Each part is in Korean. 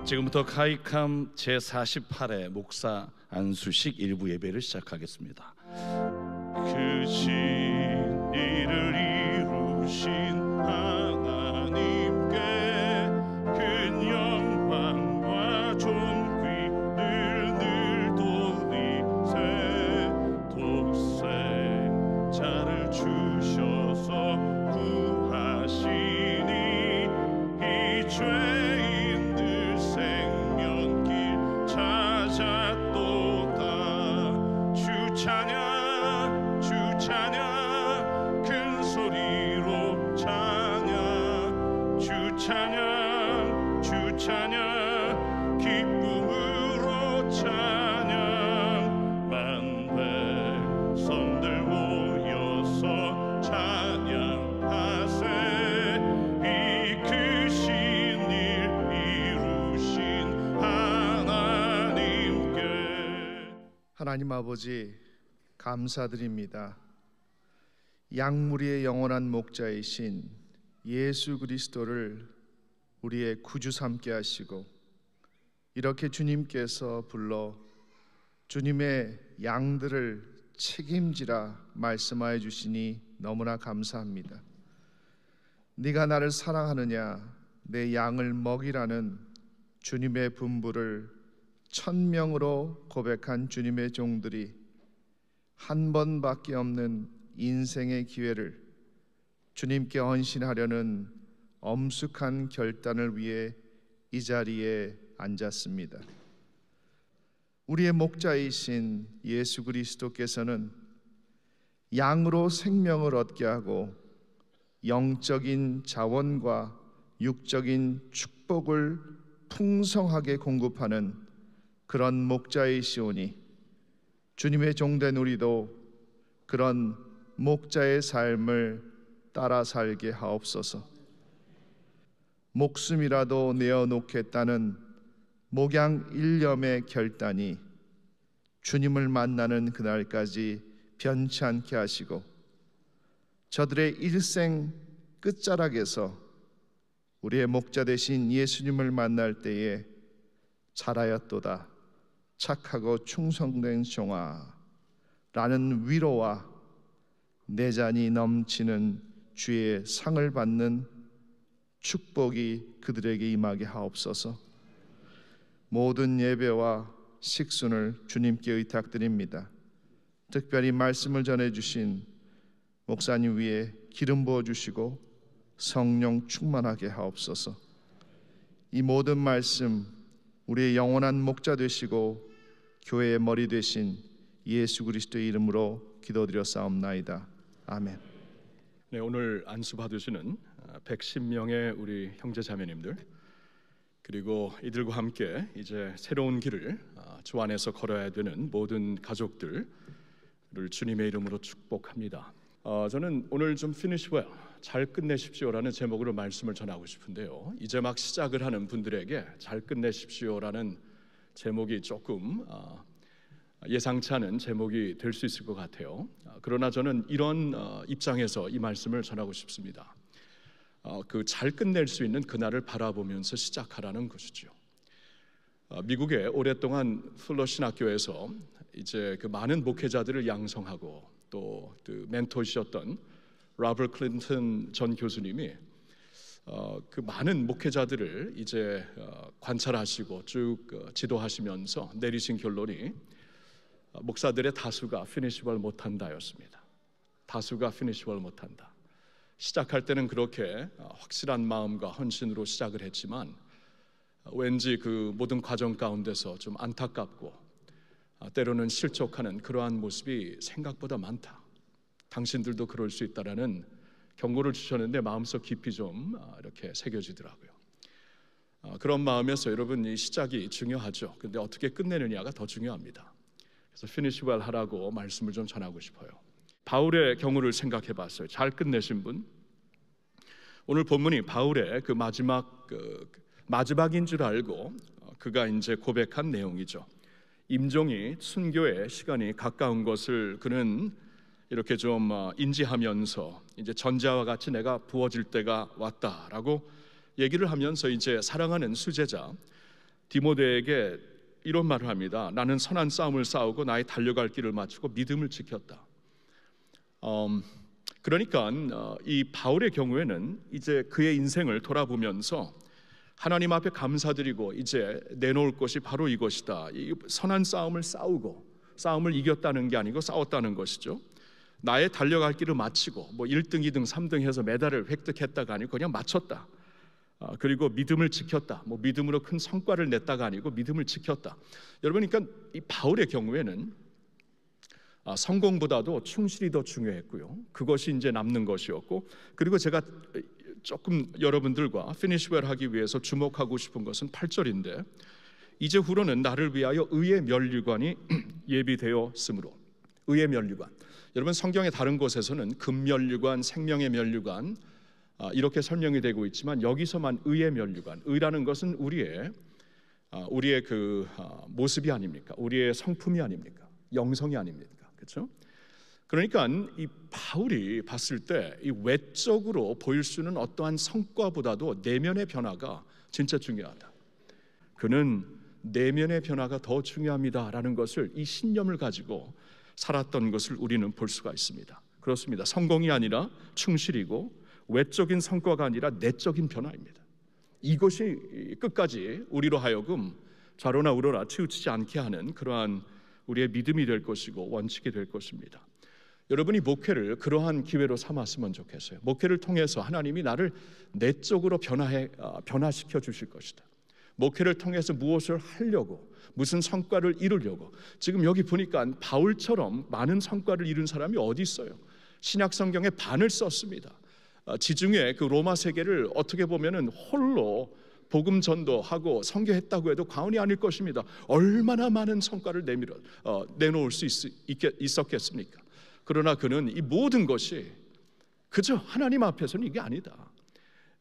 지금부터 카이캄 제48회 목사 안수식 일부 예배를 시작하겠습니다. 그 진리를 이루신 하나님께 큰 영광과 존귀를 늘 돌리세. 독생자를 주셔서 구하시니 이 죄인들 생명길 찾았도다. 주 찬양 주 찬양 큰 소리로 찬양 주 찬양 주 찬양 기쁨으로 찬양. 만백성들 모여서 찬양하세. 이 크신 일 이루신 하나님께. 하나님 아버지 감사드립니다. 양무리의 영원한 목자이신 예수 그리스도를 우리의 구주 삼게 하시고 이렇게 주님께서 불러 주님의 양들을 책임지라 말씀하여 주시니 너무나 감사합니다. 네가 나를 사랑하느냐 내 양을 먹이라는 주님의 분부를 천명으로 고백한 주님의 종들이 한 번밖에 없는 인생의 기회를 주님께 헌신하려는 엄숙한 결단을 위해 이 자리에 앉았습니다. 우리의 목자이신 예수 그리스도께서는 양으로 생명을 얻게 하고 영적인 자원과 육적인 축복을 풍성하게 공급하는 그런 목자이시오니 주님의 종된 우리도 그런 목자의 삶을 따라 살게 하옵소서. 목숨이라도 내어놓겠다는 목양 일념의 결단이 주님을 만나는 그날까지 변치 않게 하시고 저들의 일생 끝자락에서 우리의 목자 되신 예수님을 만날 때에 잘하였도다 착하고 충성된 종아 라는 위로와 내잔이 넘치는 주의 상을 받는 축복이 그들에게 임하게 하옵소서. 모든 예배와 식순을 주님께 의탁드립니다. 특별히 말씀을 전해주신 목사님 위에 기름 부어주시고 성령 충만하게 하옵소서. 이 모든 말씀 우리의 영원한 목자 되시고 교회의 머리 되신 예수 그리스도의 이름으로 기도드렸사옵나이다. 아멘. 네, 오늘 안수 받으시는 110명의 우리 형제 자매님들 그리고 이들과 함께 이제 새로운 길을 주 안에서 걸어야 되는 모든 가족들을 주님의 이름으로 축복합니다. 저는 오늘 좀 finish well, 잘 끝내십시오라는 제목으로 말씀을 전하고 싶은데요. 이제 막 시작을 하는 분들에게 잘 끝내십시오라는 제목이 조금 예상치 않은 제목이 될 수 있을 것 같아요. 그러나 저는 이런 입장에서 이 말씀을 전하고 싶습니다. 그 잘 끝낼 수 있는 그날을 바라보면서 시작하라는 것이죠. 미국에 오랫동안 풀러 신학교에서 이제 그 많은 목회자들을 양성하고 또 그 멘토이셨던 로버트 클린턴 전 교수님이 그 많은 목회자들을 이제 관찰하시고 쭉 지도하시면서 내리신 결론이 목사들의 다수가 피니시월 못한다였습니다. 다수가 피니시월 못한다. 시작할 때는 그렇게 확실한 마음과 헌신으로 시작을 했지만 왠지 그 모든 과정 가운데서 좀 안타깝고 때로는 실족하는 그러한 모습이 생각보다 많다. 당신들도 그럴 수 있다라는 경고를 주셨는데 마음속 깊이 좀 이렇게 새겨지더라고요. 그런 마음에서 여러분 이 시작이 중요하죠. 근데 어떻게 끝내느냐가 더 중요합니다. 그래서 finish well 하라고 말씀을 좀 전하고 싶어요. 바울의 경우를 생각해 봤어요. 잘 끝내신 분. 오늘 본문이 바울의 그 마지막인 줄 알고 그가 이제 고백한 내용이죠. 임종이 순교의 시간이 가까운 것을 그는 이렇게 좀 인지하면서 이제 전자와 같이 내가 부어질 때가 왔다라고 얘기를 하면서 이제 사랑하는 수제자 디모데에게 이런 말을 합니다. 나는 선한 싸움을 싸우고 나의 달려갈 길을 마치고 믿음을 지켰다. 그러니까 이 바울의 경우에는 이제 그의 인생을 돌아보면서 하나님 앞에 감사드리고 이제 내놓을 것이 바로 이것이다. 이 선한 싸움을 싸우고 싸움을 이겼다는 게 아니고 싸웠다는 것이죠. 나의 달려갈 길을 마치고 뭐 1등, 2등, 3등 해서 메달을 획득했다가 아니고 그냥 마쳤다. 그리고 믿음을 지켰다. 뭐 믿음으로 큰 성과를 냈다가 아니고 믿음을 지켰다. 여러분, 그러니까 이 바울의 경우에는 성공보다도 충실이 더 중요했고요. 그것이 이제 남는 것이었고, 그리고 제가 조금 여러분들과 피니시 웰 하기 위해서 주목하고 싶은 것은 8절인데 이제 후로는 나를 위하여 의의 면류관이 예비되었으므로. 의의 면류관, 여러분 성경의 다른 곳에서는 금면류관, 생명의 면류관 이렇게 설명이 되고 있지만 여기서만 의의 면류관, 의라는 것은 우리의 그 모습이 아닙니까? 우리의 성품이 아닙니까? 영성이 아닙니까? 그렇죠? 그러니까 이 바울이 봤을 때 이 외적으로 보일 수 있는 어떠한 성과보다도 내면의 변화가 진짜 중요하다. 그는 내면의 변화가 더 중요합니다라는 것을 이 신념을 가지고 살았던 것을 우리는 볼 수가 있습니다. 그렇습니다. 성공이 아니라 충실이고 외적인 성과가 아니라 내적인 변화입니다. 이것이 끝까지 우리로 하여금 좌로나 우로나 치우치지 않게 하는 그러한 우리의 믿음이 될 것이고 원칙이 될 것입니다. 여러분이 목회를 그러한 기회로 삼았으면 좋겠어요. 목회를 통해서 하나님이 나를 내적으로 변화시켜 주실 것이다. 목회를 통해서 무엇을 하려고, 무슨 성과를 이루려고. 지금 여기 보니까 바울처럼 많은 성과를 이룬 사람이 어디 있어요? 신약 성경의 반을 썼습니다. 지중해 그 로마 세계를 어떻게 보면은 홀로 복음 전도하고 선교했다고 해도 과언이 아닐 것입니다. 얼마나 많은 성과를 내놓을 수 있었겠습니까? 그러나 그는 이 모든 것이 그저 하나님 앞에서는 이게 아니다.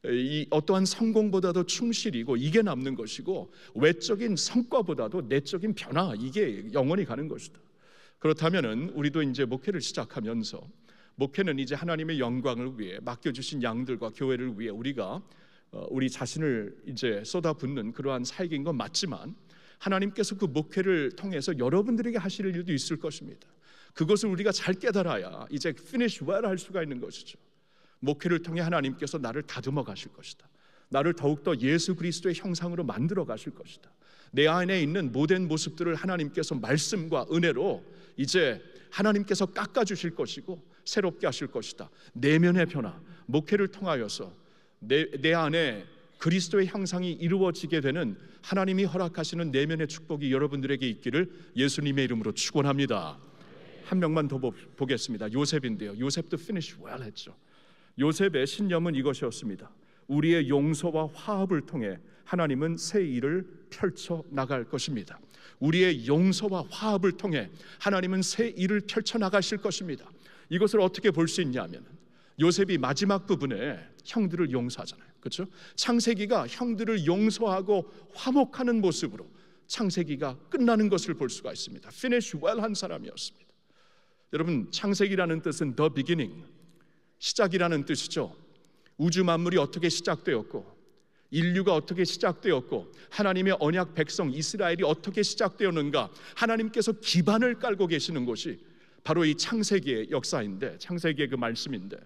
이 어떠한 성공보다도 충실이고 이게 남는 것이고 외적인 성과보다도 내적인 변화, 이게 영원히 가는 것이다. 그렇다면은 우리도 이제 목회를 시작하면서 목회는 이제 하나님의 영광을 위해 맡겨주신 양들과 교회를 위해 우리가 우리 자신을 이제 쏟아붓는 그러한 사역인 건 맞지만 하나님께서 그 목회를 통해서 여러분들에게 하실 일도 있을 것입니다. 그것을 우리가 잘 깨달아야 이제 finish well 할 수가 있는 것이죠. 목회를 통해 하나님께서 나를 다듬어 가실 것이다. 나를 더욱더 예수 그리스도의 형상으로 만들어 가실 것이다. 내 안에 있는 모든 모습들을 하나님께서 말씀과 은혜로 이제 하나님께서 깎아주실 것이고 새롭게 하실 것이다. 내면의 변화, 목회를 통하여서 내 안에 그리스도의 형상이 이루어지게 되는 하나님이 허락하시는 내면의 축복이 여러분들에게 있기를 예수님의 이름으로 축원합니다. 한 명만 더 보겠습니다. 요셉인데요. 요셉도 finish well 했죠. 요셉의 신념은 이것이었습니다. 우리의 용서와 화합을 통해 하나님은 새 일을 펼쳐 나갈 것입니다. 우리의 용서와 화합을 통해 하나님은 새 일을 펼쳐 나가실 것입니다. 이것을 어떻게 볼 수 있냐면 요셉이 마지막 부분에 형들을 용서하잖아요. 그렇죠? 창세기가 형들을 용서하고 화목하는 모습으로 창세기가 끝나는 것을 볼 수가 있습니다. finish well 한 사람이었습니다. 여러분, 창세기라는 뜻은 the beginning, 시작이라는 뜻이죠. 우주 만물이 어떻게 시작되었고 인류가 어떻게 시작되었고 하나님의 언약 백성 이스라엘이 어떻게 시작되었는가, 하나님께서 기반을 깔고 계시는 것이 바로 이 창세기의 역사인데, 창세기의 그 말씀인데,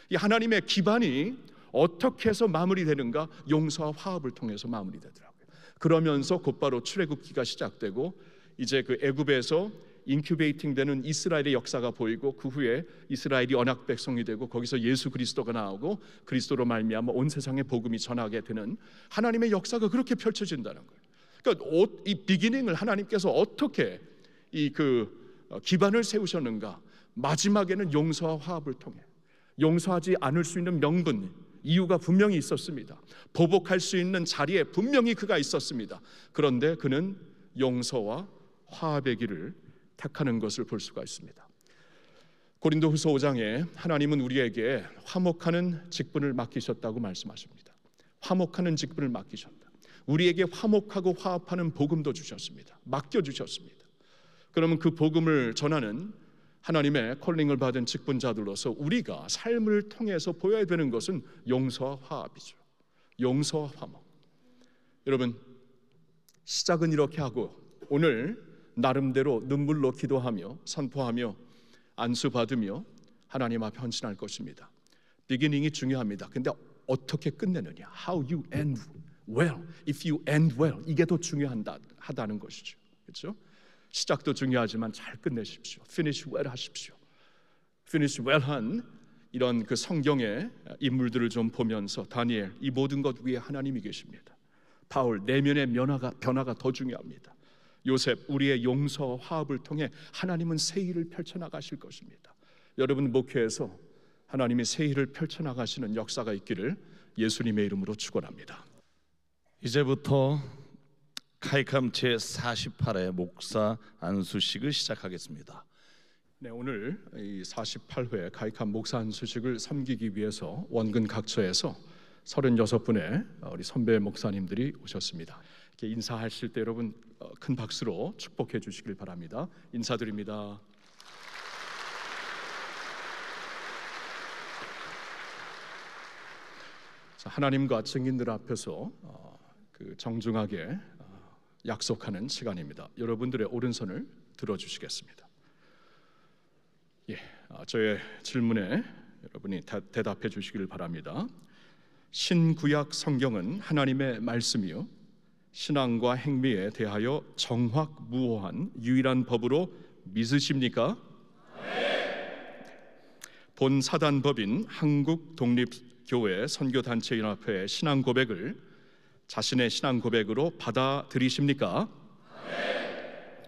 이 하나님의 기반이 어떻게 해서 마무리되는가? 용서와 화합을 통해서 마무리되더라고요. 그러면서 곧바로 출애굽기가 시작되고 이제 그 애굽에서 인큐베이팅 되는 이스라엘의 역사가 보이고 그 후에 이스라엘이 언약 백성이 되고 거기서 예수 그리스도가 나오고 그리스도로 말미암아 온 세상에 복음이 전하게 되는 하나님의 역사가 그렇게 펼쳐진다는 거예요. 그러니까 이 비기닝을 하나님께서 어떻게 이 기반을 세우셨는가? 마지막에는 용서와 화합을 통해, 용서하지 않을 수 있는 명분, 이유가 분명히 있었습니다. 보복할 수 있는 자리에 분명히 그가 있었습니다. 그런데 그는 용서와 화합의 길을 택하는 것을 볼 수가 있습니다. 고린도후서 5장에 하나님은 우리에게 화목하는 직분을 맡기셨다고 말씀하십니다. 화목하는 직분을 맡기셨다. 우리에게 화목하고 화합하는 복음도 주셨습니다. 맡겨주셨습니다. 그러면 그 복음을 전하는 하나님의 콜링을 받은 직분자들로서 우리가 삶을 통해서 보여야 되는 것은 용서와 화합이죠. 용서와 화목. 여러분, 시작은 이렇게 하고 오늘 나름대로 눈물로 기도하며 선포하며 안수받으며 하나님 앞에 헌신할 것입니다. 비기닝이 중요합니다. 근데 어떻게 끝내느냐? How you end well. If you end well. 이게 더 중요하다는 것이죠. 그렇죠? 시작도 중요하지만 잘 끝내십시오. Finish well 하십시오. Finish well한 이런 그 성경의 인물들을 좀 보면서 다니엘, 이 모든 것 위에 하나님이 계십니다. 바울, 내면의 변화가 더 중요합니다. 요셉, 우리의 용서와 화합을 통해 하나님은 새 일을 펼쳐나가실 것입니다. 여러분 목회에서 하나님이 새 일을 펼쳐나가시는 역사가 있기를 예수님의 이름으로 축원합니다. 이제부터 카이캄 제48회 목사 안수식을 시작하겠습니다. 네, 오늘 이 48회 카이캄 목사 안수식을 섬기기 위해서 원근 각처에서 36분의 우리 선배 목사님들이 오셨습니다. 이렇게 인사하실 때 여러분 큰 박수로 축복해 주시길 바랍니다. 인사드립니다. 자, 하나님과 증인들 앞에서 그 정중하게 약속하는 시간입니다. 여러분들의 오른손을 들어주시겠습니다. 저의 질문에 여러분이 대답해 주시길 바랍니다. 신구약 성경은 하나님의 말씀이요 신앙과 행위에 대하여 정확무오한 유일한 법으로 믿으십니까? 네. 본 사단법인 한국독립교회 선교단체연합회의 신앙 고백을 자신의 신앙 고백으로 받아들이십니까? 네.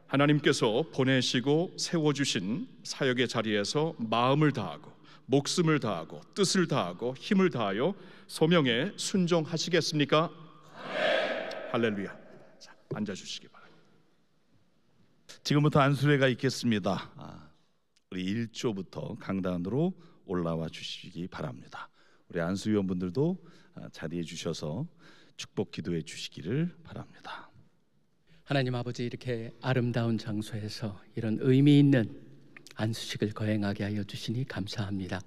하나님께서 보내시고 세워주신 사역의 자리에서 마음을 다하고 목숨을 다하고 뜻을 다하고 힘을 다하여 소명에 순종하시겠습니까? 네. 할렐루야. 자, 앉아주시기 바랍니다. 지금부터 안수회가 있겠습니다. 우리 1조부터 강단으로 올라와 주시기 바랍니다. 우리 안수위원분들도 자리해 주셔서 축복 기도해 주시기를 바랍니다. 하나님 아버지, 이렇게 아름다운 장소에서 이런 의미 있는 안수식을 거행하게 하여 주시니 감사합니다.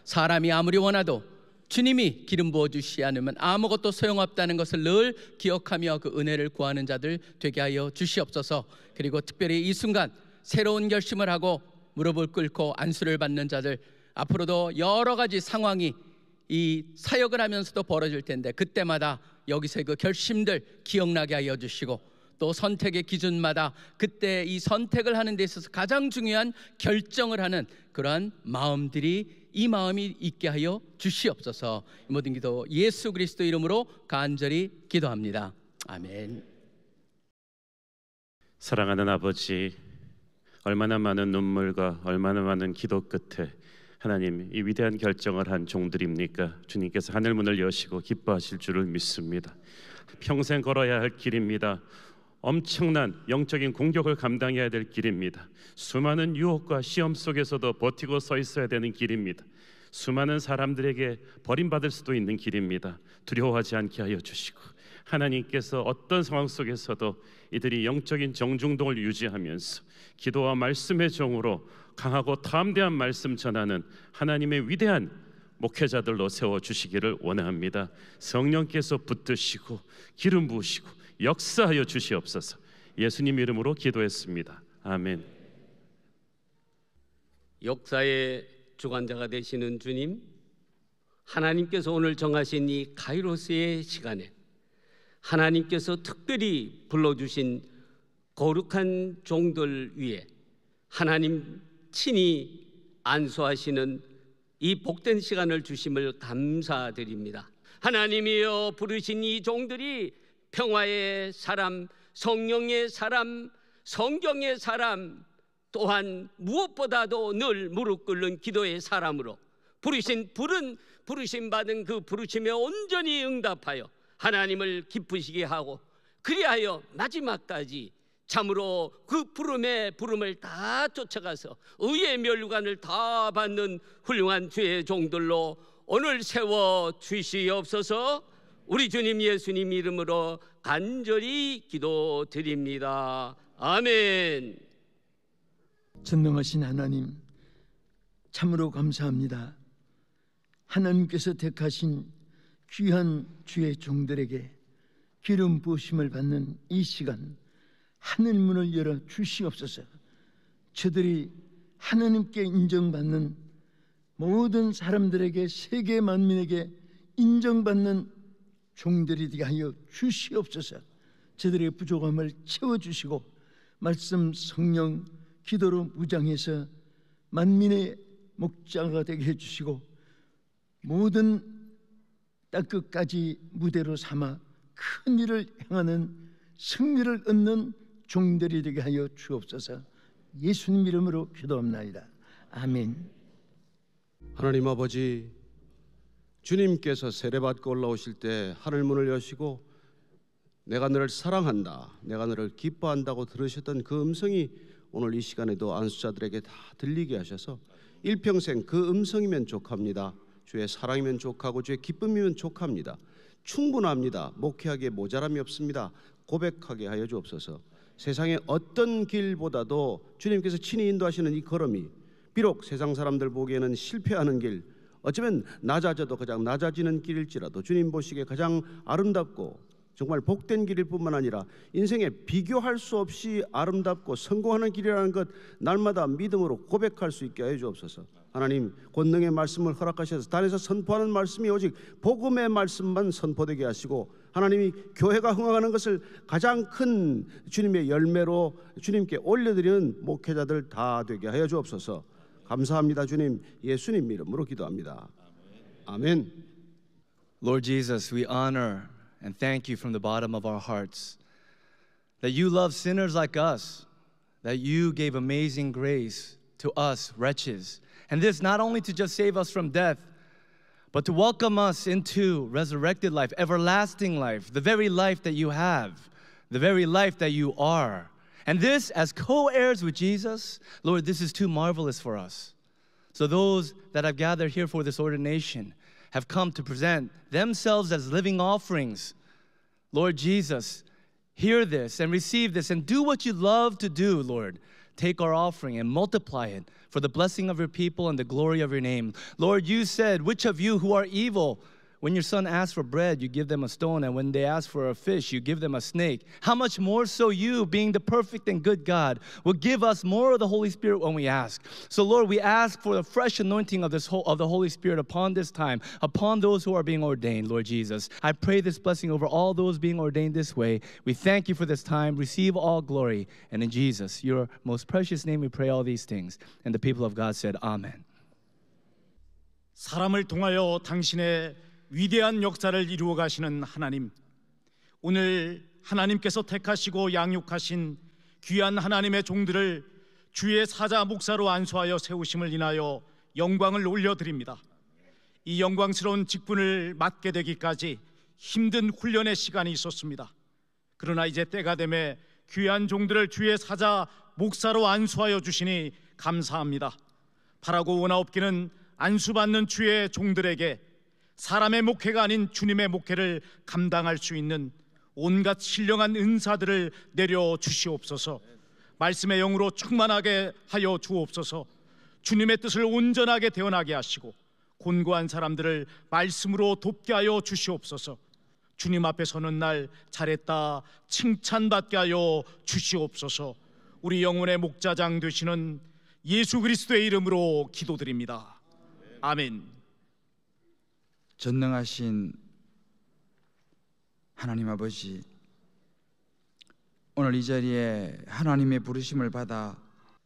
사람이 아무리 원하도 주님이 기름 부어 주시지 않으면 아무것도 소용없다는 것을 늘 기억하며 그 은혜를 구하는 자들 되게 하여 주시옵소서. 그리고 특별히 이 순간 새로운 결심을 하고 무릎을 꿇고 안수를 받는 자들, 앞으로도 여러 가지 상황이 이 사역을 하면서도 벌어질 텐데 그때마다 여기서의 그 결심들 기억나게 하여 주시고, 또 선택의 기준마다 그때 이 선택을 하는 데 있어서 가장 중요한 결정을 하는 그러한 마음들이, 이 마음이 있게 하여 주시옵소서. 이 모든 기도 예수 그리스도 이름으로 간절히 기도합니다. 아멘. 사랑하는 아버지, 얼마나 많은 눈물과 얼마나 많은 기도 끝에 하나님 이 위대한 결정을 한 종들입니까? 주님께서 하늘 문을 여시고 기뻐하실 줄을 믿습니다. 평생 걸어야 할 길입니다. 엄청난 영적인 공격을 감당해야 될 길입니다. 수많은 유혹과 시험 속에서도 버티고 서 있어야 되는 길입니다. 수많은 사람들에게 버림받을 수도 있는 길입니다. 두려워하지 않게 하여 주시고, 하나님께서 어떤 상황 속에서도 이들이 영적인 정중동을 유지하면서 기도와 말씀의 종으로 강하고 담대한 말씀 전하는 하나님의 위대한 목회자들로 세워주시기를 원합니다. 성령께서 붙드시고 기름 부으시고 역사하여 주시옵소서. 예수님 이름으로 기도했습니다. 아멘. 역사의 주관자가 되시는 주님, 하나님께서 오늘 정하신 이 카이로스의 시간에 하나님께서 특별히 불러주신 거룩한 종들 위에 하나님 친히 안수하시는 이 복된 시간을 주심을 감사드립니다. 하나님이여, 부르신 이 종들이 평화의 사람, 성령의 사람, 성경의 사람, 또한 무엇보다도 늘 무릎 꿇는 기도의 사람으로 부르심 받은 그 부르심에 온전히 응답하여 하나님을 기쁘시게 하고, 그리하여 마지막까지 참으로 그 부름을 다 쫓아가서 의의 멸류관을 다 받는 훌륭한 주의 종들로 오늘 세워 주시옵소서. 우리 주님 예수님 이름으로 간절히 기도드립니다. 아멘. 전능하신 하나님, 참으로 감사합니다. 하나님께서 택하신 귀한 주의 종들에게 기름 부으심을 받는 이 시간 하늘 문을 열어 주시옵소서. 저들이 하나님께 인정받는 모든 사람들에게, 세계 만민에게 인정받는 종들이 되게 하여 주시옵소서. 저들의 부족함을 채워주시고 말씀, 성령, 기도로 무장해서 만민의 목자가 되게 해주시고 모든 땅끝까지 무대로 삼아 큰 일을 행하는 승리를 얻는 종들이 되게 하여 주옵소서. 예수님 이름으로 기도합나이다. 아멘. 하나님 아버지, 주님께서 세례받고 올라오실 때 하늘문을 여시고 내가 너를 사랑한다, 내가 너를 기뻐한다고 들으셨던 그 음성이 오늘 이 시간에도 안수자들에게 다 들리게 하셔서 일평생 그 음성이면 족합니다. 주의 사랑이면 족하고 주의 기쁨이면 족합니다. 충분합니다. 목회하기에 모자람이 없습니다. 고백하게 하여 주옵소서. 세상의 어떤 길보다도 주님께서 친히 인도하시는 이 걸음이 비록 세상 사람들 보기에는 실패하는 길, 어쩌면 낮아져도 가장 낮아지는 길일지라도 주님 보시기에 가장 아름답고 정말 복된 길일 뿐만 아니라 인생에 비교할 수 없이 아름답고 성공하는 길이라는 것 날마다 믿음으로 고백할 수 있게 하여 주옵소서. 하나님, 권능의 말씀을 허락하셔서 단에서 선포하는 말씀이 오직 복음의 말씀만 선포되게 하시고 하나님이 교회가 흥황하는 것을 가장 큰 주님의 열매로 주님께 올려드리는 목회자들 다 되게 하여 주옵소서. 감사합니다. 주님, 예수님 이름으로 기도합니다. 아멘. Lord Jesus, we honor and thank you from the bottom of our hearts that you love sinners like us, that you gave amazing grace to us wretches, and this not only to just save us from death, but to welcome us into resurrected life, everlasting life, the very life that you have, the very life that you are. And this, as co-heirs with Jesus, Lord, this is too marvelous for us. So those that have gathered here for this ordination have come to present themselves as living offerings. Lord Jesus, hear this and receive this and do what you love to do, Lord. Take our offering and multiply it for the blessing of your people and the glory of your name. Lord, you said, which of you who are evil, when your son asks for bread, you give them a stone, and when they ask for a fish, you give them a snake. How much more so you, being the perfect and good God, will give us more of the Holy Spirit when we ask. So Lord, we ask for the fresh anointing of the Holy Spirit upon this time, upon those who are being ordained, Lord Jesus. I pray this blessing over all those being ordained this way. We thank you for this time. Receive all glory. And in Jesus, your most precious name, we pray all these things. And the people of God said, Amen. 사람을 통하여 당신의 위대한 역사를 이루어 가시는 하나님, 오늘 하나님께서 택하시고 양육하신 귀한 하나님의 종들을 주의 사자 목사로 안수하여 세우심을 인하여 영광을 올려드립니다. 이 영광스러운 직분을 맡게 되기까지 힘든 훈련의 시간이 있었습니다. 그러나 이제 때가 되매 귀한 종들을 주의 사자 목사로 안수하여 주시니 감사합니다. 바라고 원하옵기는 안수받는 주의 종들에게 사람의 목회가 아닌 주님의 목회를 감당할 수 있는 온갖 신령한 은사들을 내려 주시옵소서. 말씀의 영으로 충만하게 하여 주옵소서. 주님의 뜻을 온전하게 대언하게 하시고 곤고한 사람들을 말씀으로 돕게 하여 주시옵소서. 주님 앞에 서는 날 잘했다 칭찬받게 하여 주시옵소서. 우리 영혼의 목자장 되시는 예수 그리스도의 이름으로 기도드립니다. 아멘. 전능하신 하나님 아버지, 오늘 이 자리에 하나님의 부르심을 받아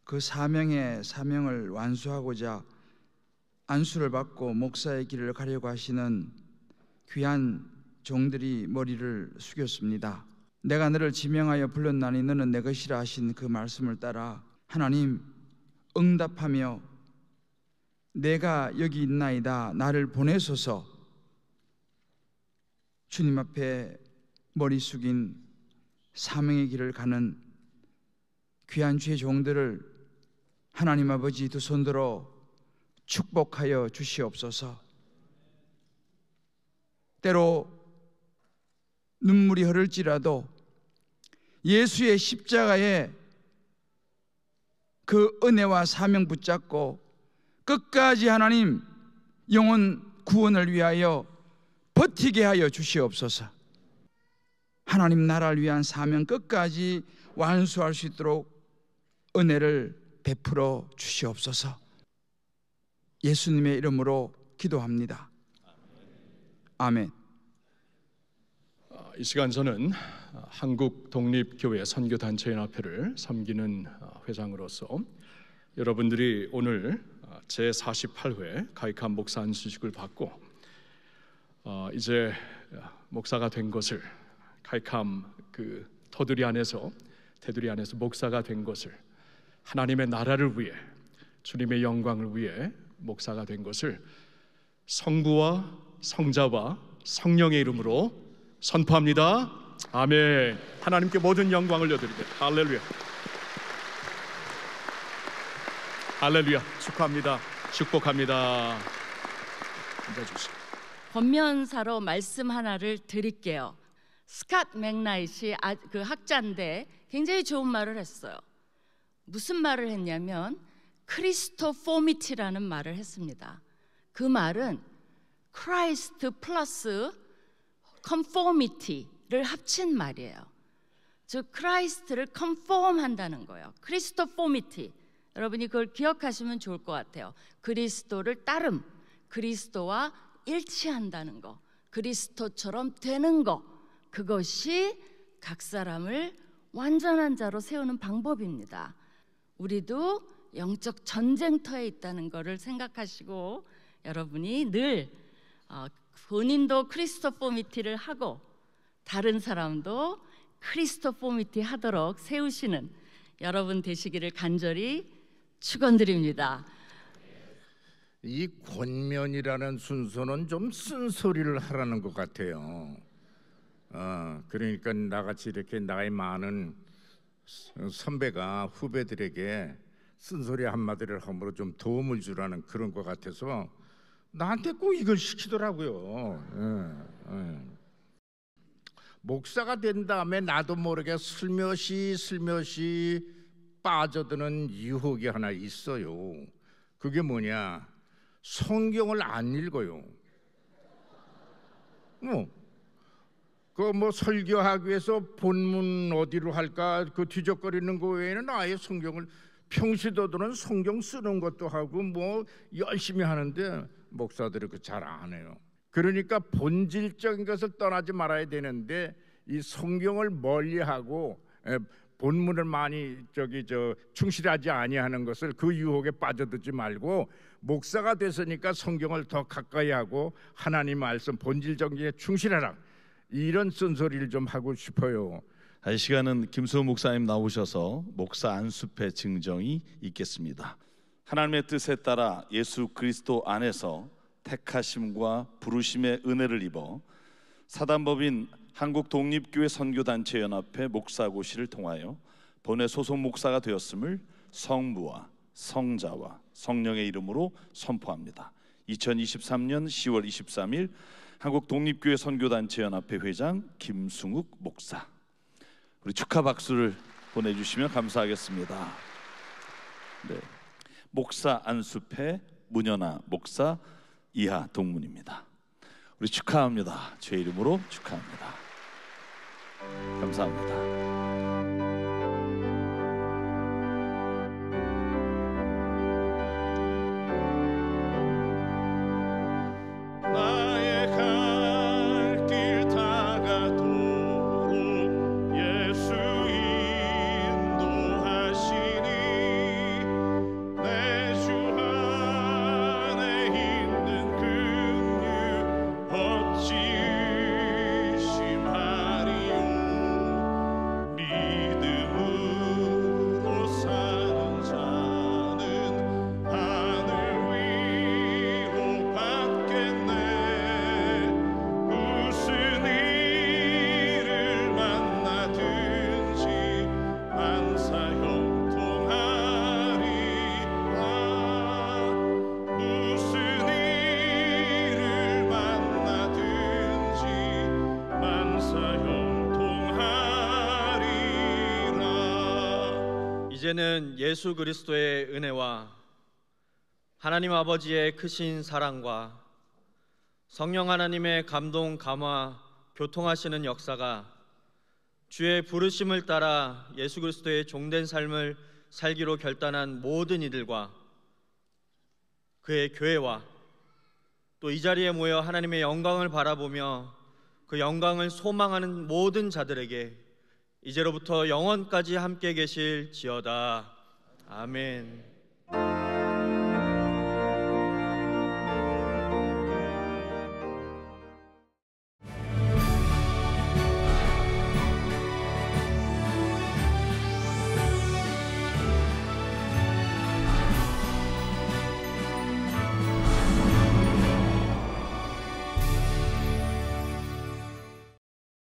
그 사명을 완수하고자 안수를 받고 목사의 길을 가려고 하시는 귀한 종들이 머리를 숙였습니다. 내가 너를 지명하여 불렀나니 너는 내 것이라 하신 그 말씀을 따라 하나님 응답하며 내가 여기 있나이다, 나를 보내소서 주님 앞에 머리 숙인 사명의 길을 가는 귀한 주의 종들을 하나님 아버지 두 손들어 축복하여 주시옵소서. 때로 눈물이 흐를지라도 예수의 십자가에 그 은혜와 사명 붙잡고 끝까지 하나님 영혼 구원을 위하여 버티게 하여 주시옵소서. 하나님 나라를 위한 사명 끝까지 완수할 수 있도록 은혜를 베풀어 주시옵소서. 예수님의 이름으로 기도합니다. 아멘. 이 시간 저는 한국독립교회 선교단체연합회를 섬기는 회장으로서 여러분들이 오늘 제48회 카이캄 목사 안수식을 받고 이제 목사가 된 것을, 카이캄 그 테두리 안에서 목사가 된 것을, 하나님의 나라를 위해, 주님의 영광을 위해 목사가 된 것을 성부와 성자와 성령의 이름으로 선포합니다. 아멘. 하나님께 모든 영광을 올려드립니다. 할렐루야. 할렐루야. 축하합니다. 축복합니다. 앉아주세요. 권면사로 말씀 하나를 드릴게요. 스캇 맥나잇이 그 학자인데 굉장히 좋은 말을 했어요. 무슨 말을 했냐면 크리스토포미티라는 말을 했습니다. 그 말은 크라이스트 플러스 컨포미티를 합친 말이에요. 즉 크라이스트를 컨폼한다는 거예요. 크리스토포미티. 여러분이 그걸 기억하시면 좋을 것 같아요. 그리스도를 따름, 그리스도와 일치한다는 거, 그리스도처럼 되는 거, 그것이 각 사람을 완전한 자로 세우는 방법입니다. 우리도 영적 전쟁터에 있다는 것을 생각하시고 여러분이 늘 본인도 크리스토포미티를 하고 다른 사람도 크리스토포미티 하도록 세우시는 여러분 되시기를 간절히 축원드립니다. 이 권면이라는 순서는 좀 쓴소리를 하라는 것 같아요. 그러니까 나같이 이렇게 나이 많은 선배가 후배들에게 쓴소리 한마디를 함으로 좀 도움을 주라는 그런 것 같아서 나한테 꼭 이걸 시키더라고요. 목사가 된 다음에 나도 모르게 슬며시 빠져드는 유혹이 하나 있어요. 그게 뭐냐? 성경을 안 읽어요. 그 설교하기 위해서 본문 어디로 할까 그 뒤적거리는 거 외에는 아예 성경을 평시도들은 성경 쓰는 것도 하고 열심히 하는데 목사들이 그 잘 안 해요. 그러니까 본질적인 것을 떠나지 말아야 되는데 이 성경을 멀리하고 본문을 많이 충실하지 아니하는 것을 그 유혹에 빠져들지 말고 목사가 됐으니까 성경을 더 가까이 하고 하나님 말씀 본질적인 게 충실하라, 이런 쓴소리를 좀 하고 싶어요. 이 시간은 김수호 목사님 나오셔서 목사 안수패 증정이 있겠습니다. 하나님의 뜻에 따라 예수 그리스도 안에서 택하심과 부르심의 은혜를 입어 사단법인 한국독립교회 선교단체연합회 목사고시를 통하여 본회 소속 목사가 되었음을 성부와 성자와 성령의 이름으로 선포합니다. 2023년 10월 23일 한국독립교회 선교단체연합회 회장 김승욱 목사. 우리 축하 박수를 보내주시면 감사하겠습니다. 네. 목사 안수패 문연아 목사 이하 동문입니다. 우리 축하합니다. 제 이름으로 축하합니다. 감사합니다. 이제는 예수 그리스도의 은혜와 하나님 아버지의 크신 사랑과 성령 하나님의 감동, 감화, 교통하시는 역사가 주의 부르심을 따라 예수 그리스도의 종된 삶을 살기로 결단한 모든 이들과 그의 교회와 또 이 자리에 모여 하나님의 영광을 바라보며 그 영광을 소망하는 모든 자들에게 이제로부터 영원까지 함께 계실지어다. 아멘.